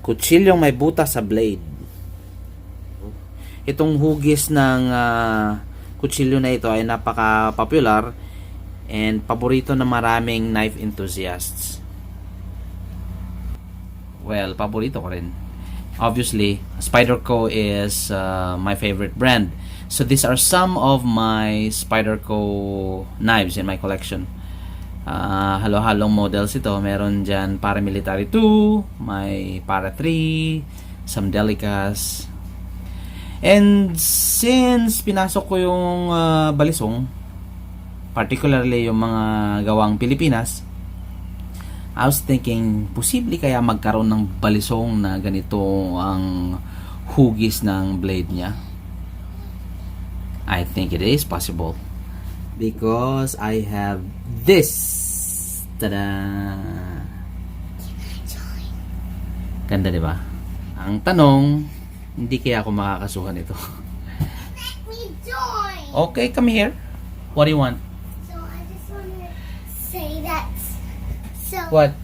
Kutsilyong may butas sa blade. Itong hugis ng kutsilyo na ito ay napaka-popular and paborito ng maraming knife enthusiasts. Well, paborito ko rin. Obviously, Spyderco is my favorite brand. So these are some of my Spyderco knives in my collection. Halo-halong models ito. Meron dyan paramilitary 2, may para 3, some delicas. And since pinasok ko yung balisong, particularly yung mga gawang Pilipinas, I was thinking, posible kaya magkaroon ng balisong na ganito ang hugis ng blade niya? I think it is possible. Because I have this. Tada! Ganda, di ba? Ang tanong, hindi kaya ako makakasuhan ito. Let me join! Okay, come here. What do you want? So I just want to say that. So What?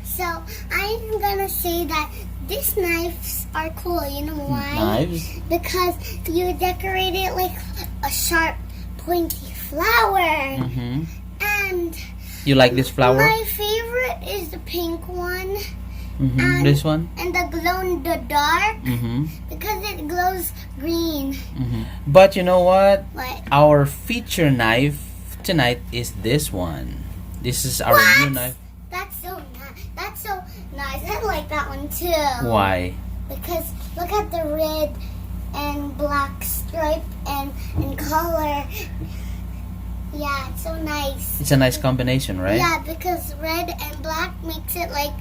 So I'm gonna say that these knives are cool. You know why? Knives? Because you decorate it like a sharp, pointy flower. Mm-hmm. And You like this flower? my favorite is the pink one. Mm-hmm. and- This one? And the glow in the dark. Mm-hmm. Because it glows green. Mm-hmm. But you know what? What? Our feature knife tonight is this one. This is our What? new knife. That's so nice. That's so nice. I like that one too. Why? Because look at the red and black stripe and color. Yeah, it's so nice. It's a nice combination, right? Yeah, because red and black makes it like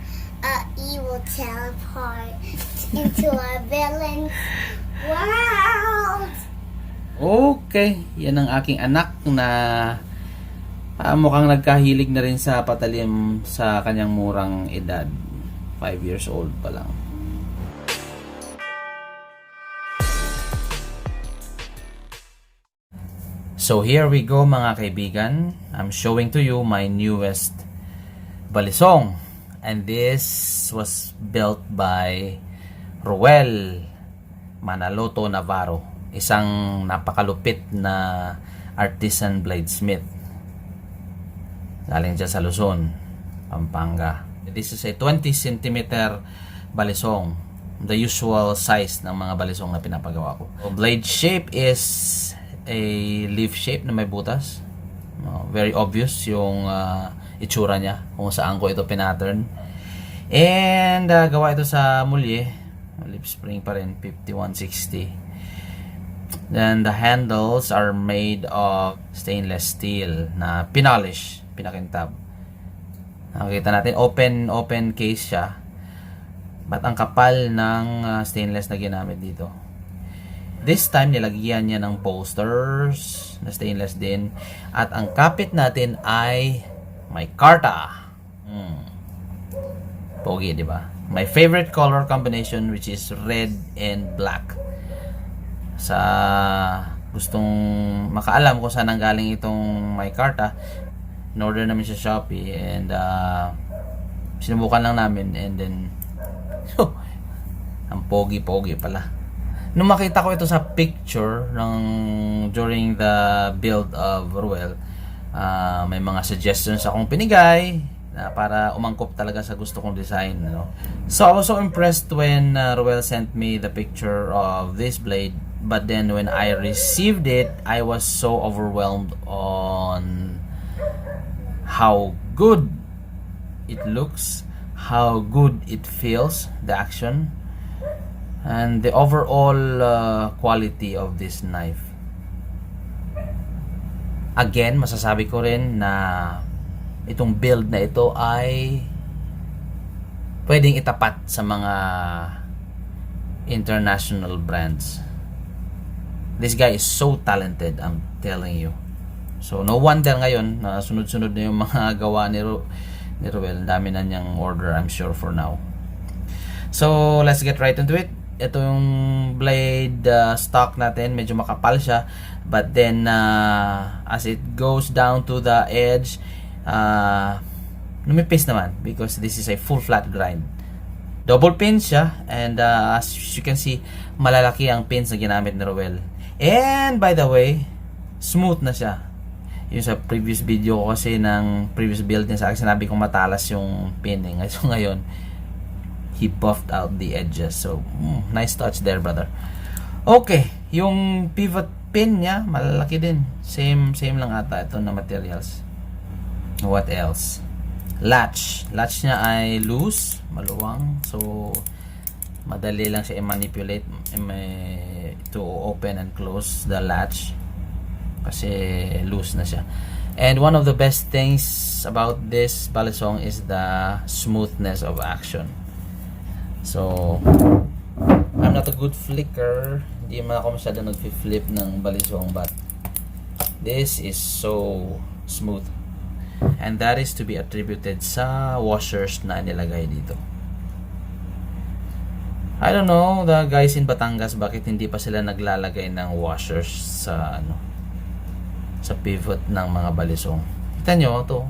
evil teleport into a villain world. Okay. Yan ang aking anak na mukhang nagkahilig na rin sa patalim sa kanyang murang edad. 5 years old pa lang. So here we go mga kaibigan. I'm showing to you my newest balisong. And this was built by Rowel Navarro. Isang napakalupit na artisan bladesmith. Galing dyan sa Luzon, Pampanga. This is a 20 cm balisong. The usual size ng mga balisong na pinapagawa ko. So, blade shape is a leaf shape na may butas. Very obvious yung itsura niya kung saan ko ito pinattern. And gawa ito sa mulye. Lip spring pa rin, 5160. Then the handles are made of stainless steel na pinolish, pinakintab. Nakikita natin open case siya. But ang kapal ng stainless na ginamit dito. This time nilagyan niya ng posters na stainless din. At ang kapit natin ay may karta. Pogi, di ba? My favorite color combination, which is red and black. Sa gustong makaalam kung saan ang galing itong may karta, in-order namin sa Shopee and sinubukan lang namin and then ang pogi-pogi pala. Nung makita ko ito sa picture during the build of Rowel, may mga suggestions akong pinigay na para umangkop talaga sa gusto kong design, no? So I was so impressed when Rowel sent me the picture of this blade, but then when I received it, I was so overwhelmed on how good it looks, how good it feels, the action, and the overall quality of this knife. Again, masasabi ko rin na itong build na ito ay pwedeng itapat sa mga international brands. This guy is so talented, I'm telling you. So no wonder ngayon na sunod-sunod na yung mga gawa ni Rowel. Dami na niyang order, I'm sure, for now. So let's get right into it. Ito yung blade stock natin, medyo makapal siya, but then as it goes down to the edge, numipis naman because this is a full flat grind. Double pins siya, and as you can see, malalaki ang pins na ginamit ni Rowel. And by the way, smooth na siya. Yung sa previous video ko kasi ng previous build niya sa akin, sinabi kong matalas yung pin eh. So ngayon, he buffed out the edges. So, nice touch there, brother. Okay, yung pivot pin niya, malalaki din. Same lang ata ito na materials. What else? Latch niya ay loose, maluwang. So, madali lang siya i-manipulate to open and close the latch. Kasi loose na siya. And one of the best things about this Balisong is the smoothness of action. So, I'm not a good flicker. Hindi man ako masyado nag-flip ng Balisong, but this is so smooth. And that is to be attributed sa washers na nilagay dito. I don't know, the guys in Batangas, bakit hindi pa sila naglalagay ng washers sa sa pivot ng mga Balisong. Kita nyo to,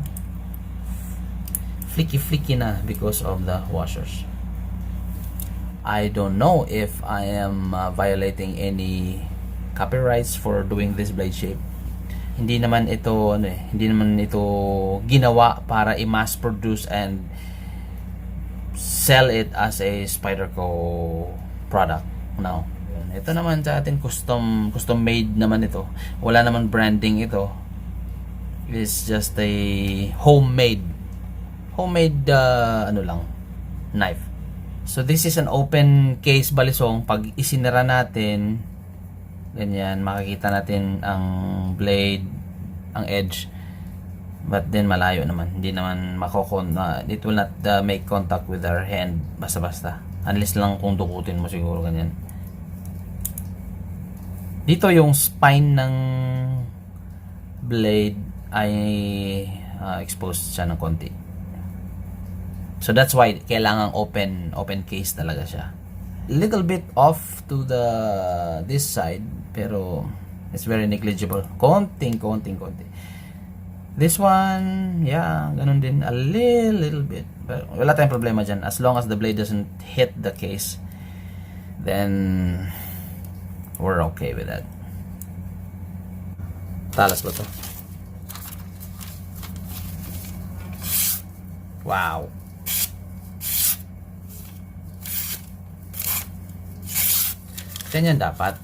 flicky na because of the washers. I don't know if I am violating any copyrights for doing this blade shape. Hindi naman ito ginawa para i-mass produce and sell it as a Spyderco product. No. Ito naman sa atin custom made naman ito. Wala naman branding ito. It's just a homemade knife. So this is an open case Balisong. Pag isinara natin, ganyan, makikita natin ang blade, ang edge, but then malayo naman, hindi naman it will not make contact with our hand basta-basta, unless lang kung dukutin mo siguro, ganyan. Dito yung spine ng blade ay exposed siya ng konti, so that's why kailangan open case talaga siya. Little bit off to this side, pero it's very negligible. Konting. This one, yeah, ganun din, a little bit. But wala tayong problema dyan. As long as the blade doesn't hit the case, then we're okay with that. Talas ba to? Wow. Ganyan dapat.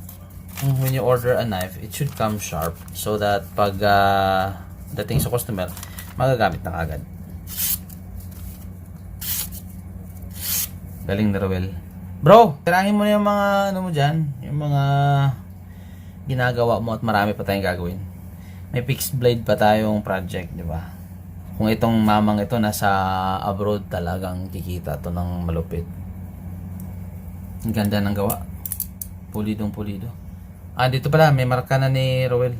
When you order a knife, it should come sharp so that pag dating sa customer, magagamit na kagad. Galing na Rowel. Bro, tirahin mo na yung mga mo dyan, yung mga ginagawa mo, at marami pa tayong gagawin. May fixed blade pa tayong project, di ba? Kung itong mamang ito nasa abroad, talagang kikita to ng malupit. Ang ganda ng gawa. Pulidong-pulido. Dito pala, may marka na ni Rowel.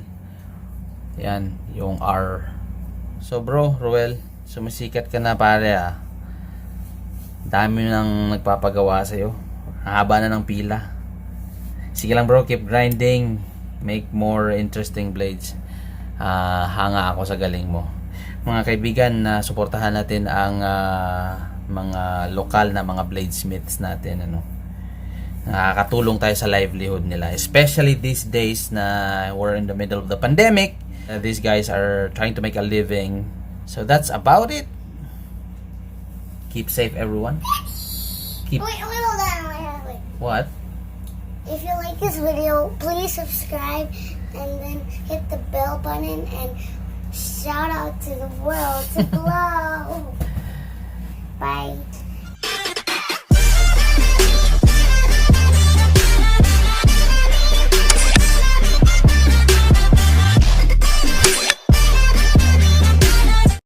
Yan, yung R. So bro, Rowel, sumisikat ka na pare Dami nang nagpapagawa sa'yo. Haba na ng pila. Sige lang bro, keep grinding. Make more interesting blades. Hanga ako sa galing mo. Mga kaibigan, suportahan natin ang mga lokal na mga bladesmiths natin. Nakakatulong tayo sa livelihood nila, especially these days na we're in the middle of the pandemic. These guys are trying to make a living. So that's about it. Keep safe, everyone. Wait, hold on. Wait. What? If you like this video, please subscribe and then hit the bell button and shout out to the world to blow. Bye.